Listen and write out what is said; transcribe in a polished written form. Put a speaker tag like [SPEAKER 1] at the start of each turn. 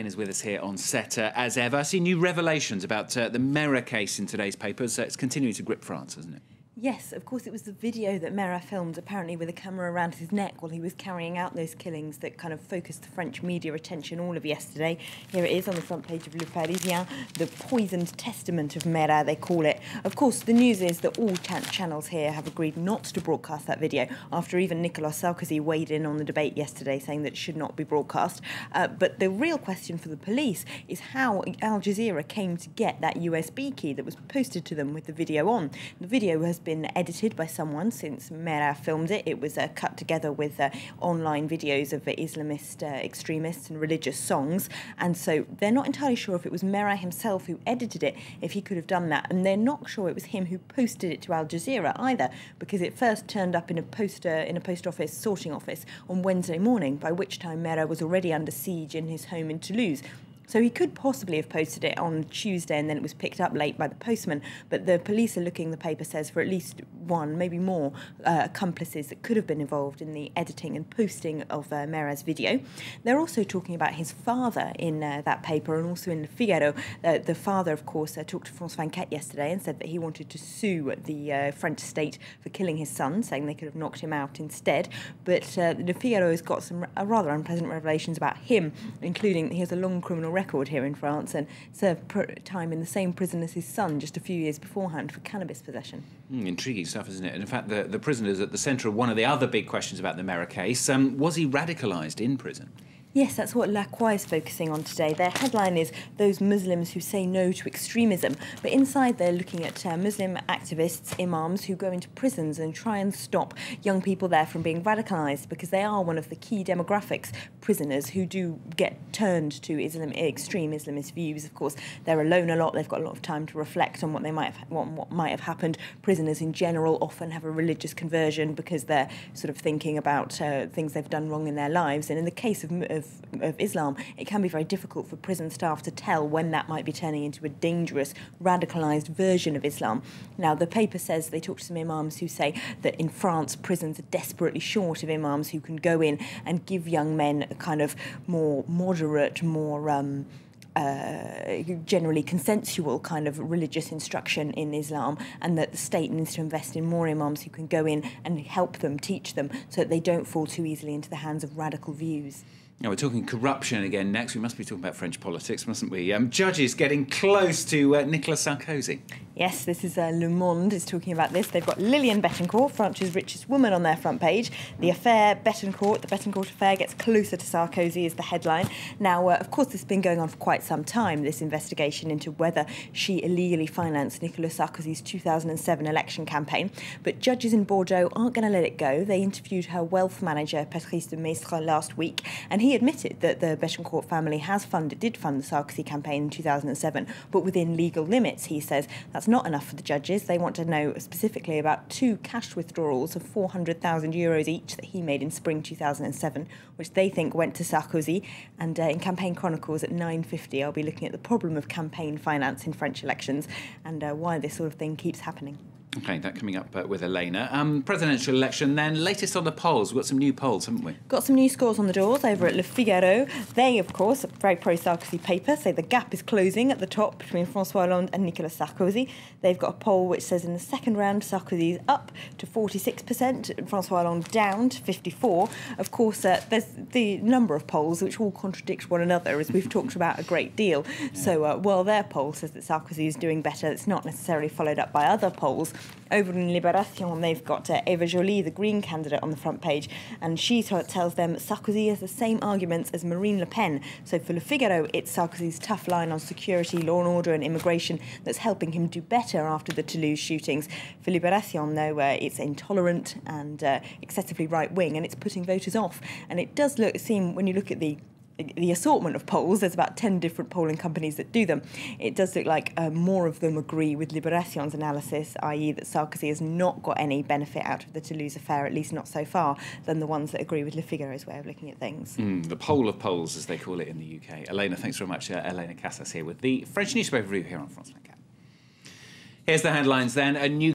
[SPEAKER 1] Is with us here on set as ever. I see new revelations about the Mera case in today's papers. It's continuing to grip France, isn't it?
[SPEAKER 2] Yes, of course, it was the video that Mera filmed, apparently with a camera around his neck while he was carrying out those killings, that kind of focused the French media attention all of yesterday. Here it is on the front page of Le Parisien, the poisoned testament of Mera, they call it. Of course, the news is that all channels here have agreed not to broadcast that video, after even Nicolas Sarkozy weighed in on the debate yesterday, saying that it should not be broadcast. But the real question for the police is how Al Jazeera came to get that USB key that was posted to them with the video on. The video has been edited by someone since Mera filmed it. It was cut together with online videos of Islamist extremists and religious songs, and so they're not entirely sure if it was Mera himself who edited it, if he could have done that, and they're not sure it was him who posted it to Al Jazeera either, because it first turned up in a post office sorting office on Wednesday morning, by which time Mera was already under siege in his home in Toulouse. So he could possibly have posted it on Tuesday and then it was picked up late by the postman. But the police are looking, the paper says, for at least one, maybe more, accomplices that could have been involved in the editing and posting of Mera's video. They're also talking about his father in that paper, and also in Le Figaro. The father, of course, talked to France 24 yesterday and said that he wanted to sue the French state for killing his son, saying they could have knocked him out instead. But Le Figaro has got some rather unpleasant revelations about him, including he has a long criminal record here in France and served time in the same prison as his son just a few years beforehand for cannabis possession.
[SPEAKER 1] Intriguing stuff, isn't it? And in fact, the prisoner is at the centre of one of the other big questions about the Mera case. Was he radicalised in prison?
[SPEAKER 2] Yes, that's what La Croix is focusing on today. Their headline is "Those Muslims Who Say No to Extremism." But inside they're looking at Muslim activists, imams, who go into prisons and try and stop young people there from being radicalised, because they are one of the key demographics, prisoners who do get turned to extreme Islamist views. Of course, they're alone a lot. They've got a lot of time to reflect on what might have happened. Prisoners in general often have a religious conversion because they're sort of thinking about things they've done wrong in their lives. And in the case of Islam, it can be very difficult for prison staff to tell when that might be turning into a dangerous, radicalised version of Islam. Now, the paper says they talk to some imams who say that in France, prisons are desperately short of imams who can go in and give young men a kind of more moderate, more generally consensual kind of religious instruction in Islam, and that the state needs to invest in more imams who can go in and help them, teach them, so that they don't fall too easily into the hands of radical views.
[SPEAKER 1] Now, we're talking corruption again next. We must be talking about French politics, mustn't we? Judges getting close to Nicolas Sarkozy.
[SPEAKER 2] Yes, this is Le Monde is talking about this. They've got Liliane Bettencourt, France's richest woman, on their front page. The Bettencourt affair gets closer to Sarkozy is the headline. Now, of course, this has been going on for quite some time, this investigation into whether she illegally financed Nicolas Sarkozy's 2007 election campaign. But judges in Bordeaux aren't going to let it go. They interviewed her wealth manager, Patrice de Maistre, last week, and he admitted that the Bettencourt family did fund the Sarkozy campaign in 2007, but within legal limits, he says. That's not enough for the judges. They want to know specifically about 2 cash withdrawals of 400,000 euros each that he made in spring 2007, which they think went to Sarkozy. And in Campaign Chronicles at 9:50, I'll be looking at the problem of campaign finance in French elections and why this sort of thing keeps happening.
[SPEAKER 1] OK, that coming up with Elena. Presidential election then. Latest on the polls. We've got some new polls, haven't we?
[SPEAKER 2] Got some new scores on the doors over at Le Figaro. They, of course, a very pro-Sarkozy paper, say the gap is closing at the top between François Hollande and Nicolas Sarkozy. They've got a poll which says in the second round, Sarkozy is up to 46%, and François Hollande down to 54%. Of course, there's the number of polls which all contradict one another, as we've talked about a great deal. Yeah. So while their poll says that Sarkozy is doing better, it's not necessarily followed up by other polls. Over in Libération, they've got Eva Joly, the Green candidate, on the front page, and she tells them Sarkozy has the same arguments as Marine Le Pen. So for Le Figaro, it's Sarkozy's tough line on security, law and order and immigration that's helping him do better after the Toulouse shootings. For Libération, though, it's intolerant and excessively right-wing, and it's putting voters off. And it does seem, when you look at the assortment of polls, there's about 10 different polling companies that do them. It does look like more of them agree with Libération's analysis, i.e. that Sarkozy has not got any benefit out of the Toulouse affair, at least not so far, than the ones that agree with Le Figaro's way of looking at things.
[SPEAKER 1] The poll of polls, as they call it in the UK. Elena, thanks very much. Elena Casas here with the French newspaper review here on France 24. Here's the headlines then. A new